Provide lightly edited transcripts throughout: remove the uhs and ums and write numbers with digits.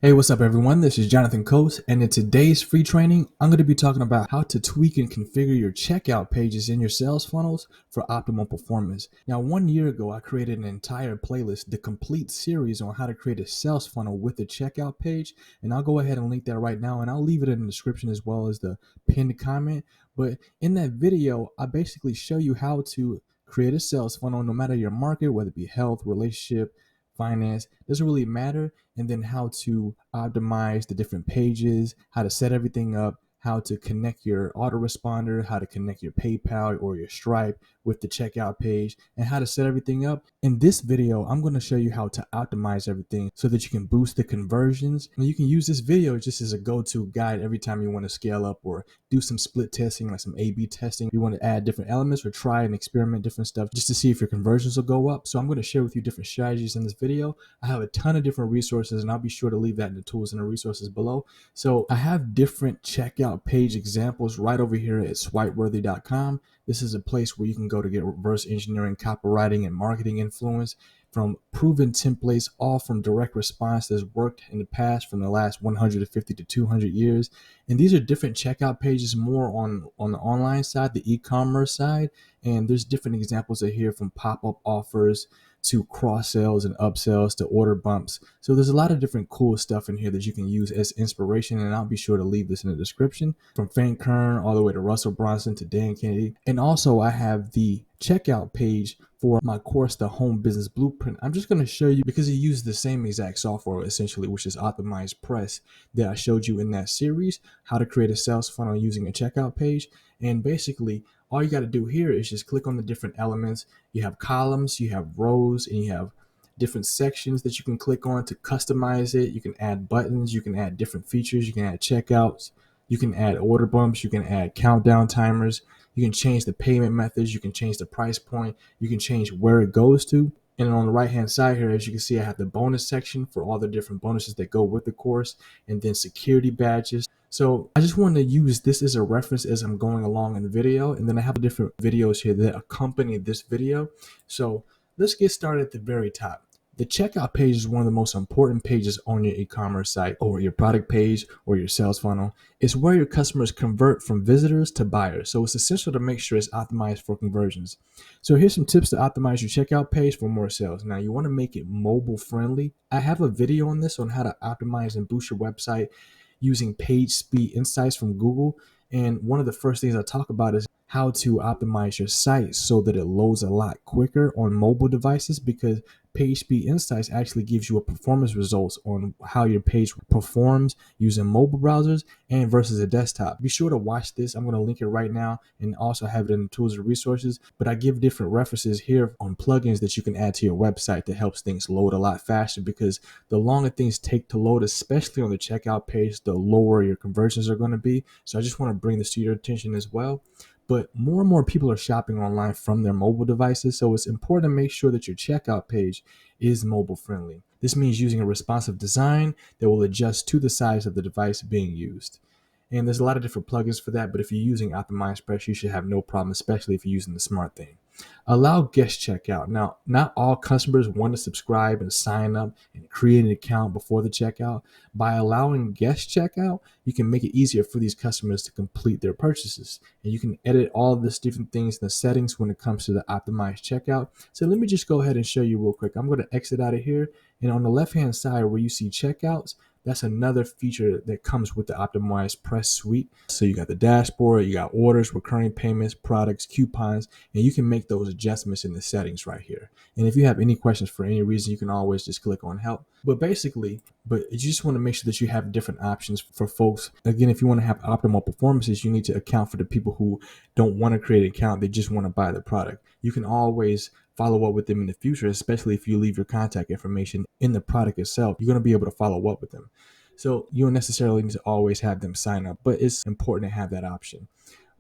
Hey, what's up everyone? This is Jonathan Coase, and in today's free training, I'm going to be talking about how to tweak and configure your checkout pages in your sales funnels for optimal performance. Now, 1 year ago, I created an entire playlist, the complete series on how to create a sales funnel with a checkout page, and I'll go ahead and link that right now, and I'll leave it in the description as well as the pinned comment. But in that video, I basically show you how to create a sales funnel no matter your market, whether it be health, relationship, finance, doesn't really matter, and then how to optimize the different pages, how to set everything up, how to connect your autoresponder, how to connect your PayPal or your Stripe with the checkout page, and how to set everything up. In this video, I'm going to show you how to optimize everything so that you can boost the conversions. And you can use this video just as a go-to guide every time you want to scale up or do some split testing, like some A/B testing. You want to add different elements or try and experiment different stuff just to see if your conversions will go up. So I'm going to share with you different strategies in this video. I have a ton of different resources, and I'll be sure to leave that in the tools and the resources below. So I have different checkout page examples right over here at swipeworthy.com. This is a place where you can go to get reverse engineering, copywriting, and marketing influence from proven templates, all from direct response that's worked in the past from the last 150 to 200 years. And these are different checkout pages more on the online side, the e-commerce side. And there's different examples of here from pop-up offers to cross sales and upsells to order bumps. So there's a lot of different cool stuff in here that you can use as inspiration, and I'll be sure to leave this in the description, from Frank Kern all the way to Russell Bronson to Dan Kennedy. And also I have the checkout page for my course, The Home Business Blueprint. I'm just going to show you because it uses the same exact software essentially, which is Optimized Press, that I showed you in that series, how to create a sales funnel using a checkout page. And basically all you got to do here is just click on the different elements. You have columns, you have rows, and you have different sections that you can click on to customize it. You can add buttons, you can add different features, you can add checkouts, you can add order bumps, you can add countdown timers, you can change the payment methods, you can change the price point, you can change where it goes to. And on the right hand side here, as you can see, I have the bonus section for all the different bonuses that go with the course, and then security badges. So I just want to use this as a reference as I'm going along in the video. And then I have different videos here that accompany this video. So let's get started at the very top. The checkout page is one of the most important pages on your e-commerce site or your product page or your sales funnel. It's where your customers convert from visitors to buyers. So it's essential to make sure it's optimized for conversions. So here's some tips to optimize your checkout page for more sales. Now you want to make it mobile friendly. I have a video on this on how to optimize and boost your website using page speed insights from Google. And one of the first things I talk about is how to optimize your site so that it loads a lot quicker on mobile devices, because page speed insights actually gives you a performance results on how your page performs using mobile browsers and versus a desktop. Be sure to watch this. I'm going to link it right now and also have it in the tools and resources, but I give different references here on plugins that you can add to your website that helps things load a lot faster, because the longer things take to load, especially on the checkout page, the lower your conversions are going to be. So I just want to bring this to your attention as well. But more and more people are shopping online from their mobile devices, so it's important to make sure that your checkout page is mobile friendly. This means using a responsive design that will adjust to the size of the device being used. And there's a lot of different plugins for that, but if you're using Optimized Press, you should have no problem, especially if you're using the smart thing. Allow guest checkout. Now, not all customers want to subscribe and sign up and create an account before the checkout. By allowing guest checkout, you can make it easier for these customers to complete their purchases. And you can edit all of these different things in the settings when it comes to the optimized checkout. So let me just go ahead and show you real quick. I'm going to exit out of here. And on the left-hand side where you see checkouts, that's another feature that comes with the Optimized Press suite. So you got the dashboard, you got orders, recurring payments, products, coupons, and you can make those adjustments in the settings right here. And if you have any questions for any reason, you can always just click on help. But you just want to make sure that you have different options for folks. Again, if you want to have optimal performances, you need to account for the people who don't want to create an account, they just want to buy the product. You can always follow up with them in the future, especially if you leave your contact information in the product itself. You're going to be able to follow up with them. So you don't necessarily need to always have them sign up, but it's important to have that option.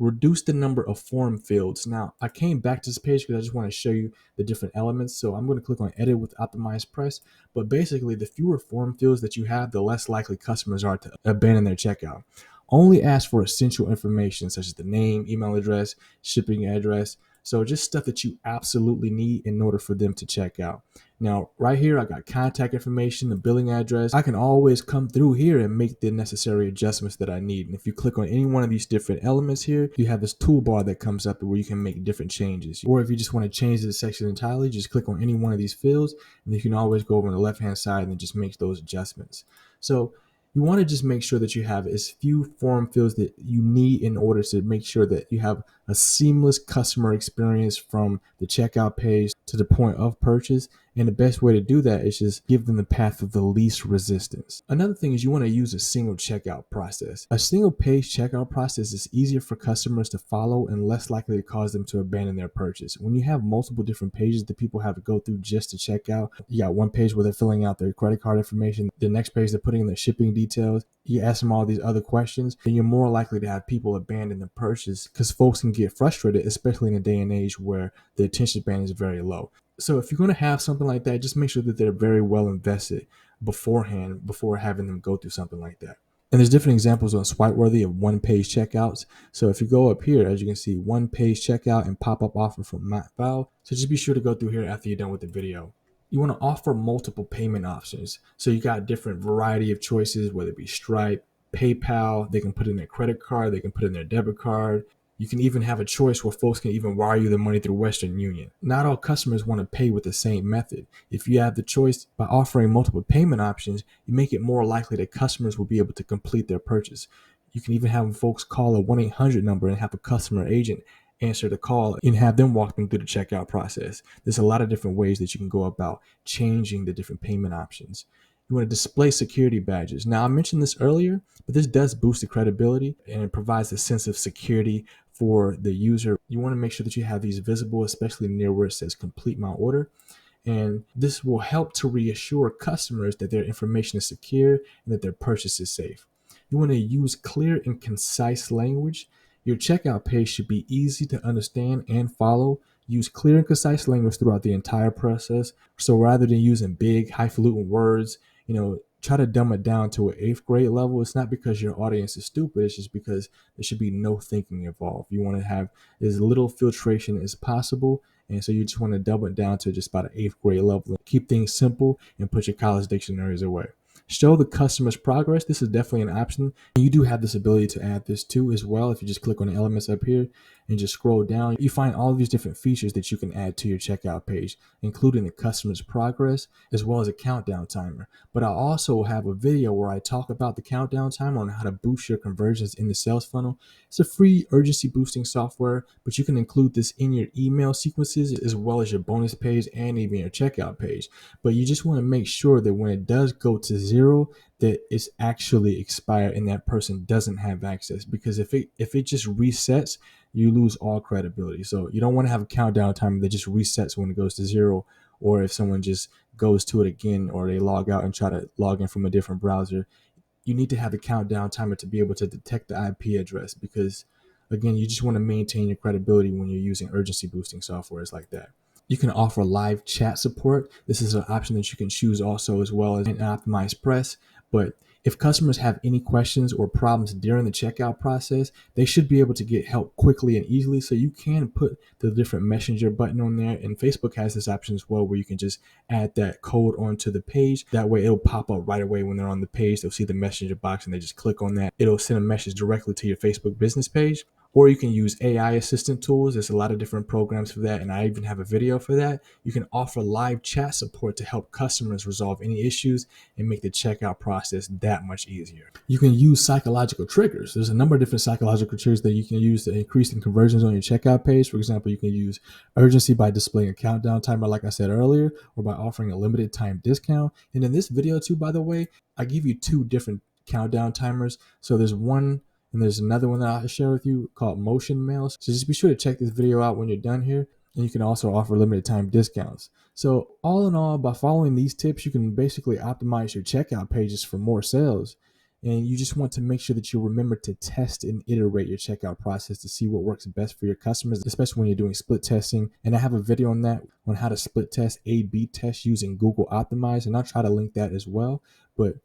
Reduce the number of form fields. Now, I came back to this page because I just want to show you the different elements. So I'm going to click on Edit with Optimized Press. But basically, the fewer form fields that you have, the less likely customers are to abandon their checkout. Only ask for essential information such as the name, email address, shipping address, So just stuff that you absolutely need in order for them to check out. Now, right here, I got contact information, the billing address. I can always come through here and make the necessary adjustments that I need. And if you click on any one of these different elements here, you have this toolbar that comes up where you can make different changes. Or if you just want to change the section entirely, just click on any one of these fields, and you can always go over on the left-hand side and just make those adjustments. So you want to just make sure that you have as few form fields that you need in order to make sure that you have a seamless customer experience from the checkout page to the point of purchase. And the best way to do that is just give them the path of the least resistance. Another thing is you want to use a single checkout process. A single page checkout process is easier for customers to follow and less likely to cause them to abandon their purchase. When you have multiple different pages that people have to go through just to check out, you got one page where they're filling out their credit card information, the next page they're putting in their shipping details, you ask them all these other questions, then you're more likely to have people abandon the purchase because folks can get frustrated, especially in a day and age where the attention span is very low. So if you're going to have something like that, just make sure that they're very well invested beforehand before having them go through something like that. And there's different examples on Swipeworthy of one-page checkouts. So if you go up here, as you can see, one-page checkout and pop-up offer from Matt Val. So just be sure to go through here after you're done with the video. You want to offer multiple payment options. So you got different variety of choices, whether it be Stripe, PayPal, they can put in their credit card, they can put in their debit card. You can even have a choice where folks can even wire you the money through Western Union. Not all customers want to pay with the same method. If you have the choice by offering multiple payment options, you make it more likely that customers will be able to complete their purchase. You can even have folks call a 1-800 number and have a customer agent answer the call and have them walk them through the checkout process. There's a lot of different ways that you can go about changing the different payment options. You want to display security badges. Now, I mentioned this earlier, but this does boost the credibility and it provides a sense of security for the user. You want to make sure that you have these visible, especially near where it says complete my order. And this will help to reassure customers that their information is secure and that their purchase is safe. You want to use clear and concise language. Your checkout page should be easy to understand and follow. Use clear and concise language throughout the entire process. So rather than using big, highfalutin words, try to dumb it down to an 8th grade level. It's not because your audience is stupid. It's just because there should be no thinking involved. You want to have as little filtration as possible. And so you just want to dumb it down to just about an 8th grade level. Keep things simple and put your college dictionaries away. Show the customer's progress. This is definitely an option. You do have this ability to add this too as well. If you just click on the elements up here and just scroll down, you find all of these different features that you can add to your checkout page, including the customer's progress as well as a countdown timer. But I also have a video where I talk about the countdown timer on how to boost your conversions in the sales funnel. It's a free urgency boosting software, but you can include this in your email sequences as well as your bonus page and even your checkout page. But you just want to make sure that when it does go to zero, that it's actually expired and that person doesn't have access, because if it just resets, you lose all credibility. So you don't want to have a countdown timer that just resets when it goes to zero, or if someone just goes to it again or they log out and try to log in from a different browser. You need to have the countdown timer to be able to detect the IP address, because again, you just want to maintain your credibility when you're using urgency boosting softwares like that. You can offer live chat support. This is an option that you can choose also, as well as an optimized press. But if customers have any questions or problems during the checkout process, they should be able to get help quickly and easily. So you can put the different messenger button on there. And Facebook has this option as well, where you can just add that code onto the page. That way it'll pop up right away when they're on the page. They'll see the messenger box and they just click on that. It'll send a message directly to your Facebook business page. Or you can use AI assistant tools. There's a lot of different programs for that, and I even have a video for that. You can offer live chat support to help customers resolve any issues and make the checkout process that much easier. You can use psychological triggers. There's a number of different psychological triggers that you can use to increase the conversions on your checkout page. For example, you can use urgency by displaying a countdown timer, like I said earlier, or by offering a limited time discount. And in this video too, by the way, I give you 2 different countdown timers. So there's one and there's another one that I'll share with you called motion mails. So just be sure to check this video out when you're done here. And you can also offer limited time discounts. So all in all, by following these tips, you can basically optimize your checkout pages for more sales. And you just want to make sure that you remember to test and iterate your checkout process to see what works best for your customers, especially when you're doing split testing. And I have a video on that, on how to split test, A/B test using Google Optimize. And I'll try to link that as well. But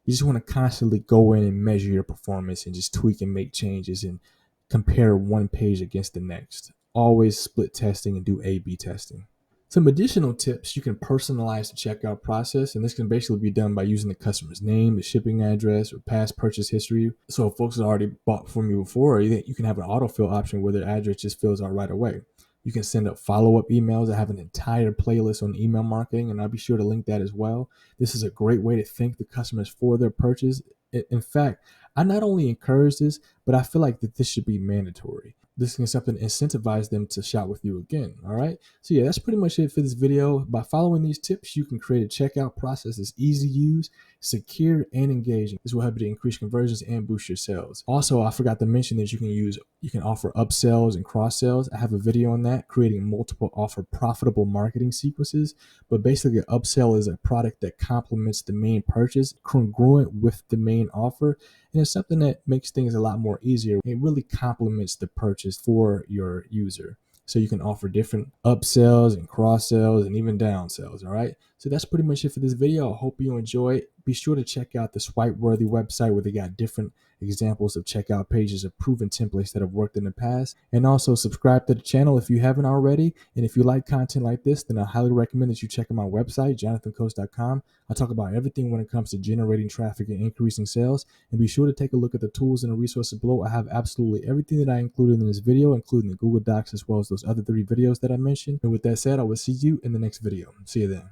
you just want to constantly go in and measure your performance and just tweak and make changes and compare one page against the next. always split testing and do A/B testing. Some additional tips: you can personalize the checkout process, and this can basically be done by using the customer's name, the shipping address, or past purchase history. So if folks have already bought from you before, you can have an autofill option where their address just fills out right away. You can send up follow-up emails. I have an entire playlist on email marketing, and I'll be sure to link that as well. This is a great way to thank the customers for their purchase. In fact, I not only encourage this, but I feel like that this should be mandatory. This can something incentivize them to shop with you again. All right. So yeah, that's pretty much it for this video. By following these tips, you can create a checkout process that's easy to use, secure, and engaging. This will help you to increase conversions and boost your sales. Also, I forgot to mention that you can offer upsells and cross sells. I have a video on that, creating multiple offer profitable marketing sequences. But basically, an upsell is a product that complements the main purchase, congruent with the main offer, and it's something that makes things a lot more easier. It really complements the purchase for your user. So you can offer different upsells and cross sells and even downsells. All right. So that's pretty much it for this video. I hope you enjoy it. Be sure to check out the Swipe Worthy website where they got different examples of checkout pages of proven templates that have worked in the past. And also subscribe to the channel if you haven't already. And if you like content like this, then I highly recommend that you check out my website, jonathancoast.com. I talk about everything when it comes to generating traffic and increasing sales. And be sure to take a look at the tools and the resources below. I have absolutely everything that I included in this video, including the Google Docs as well as those other 3 videos that I mentioned. And with that said, I will see you in the next video. See you then.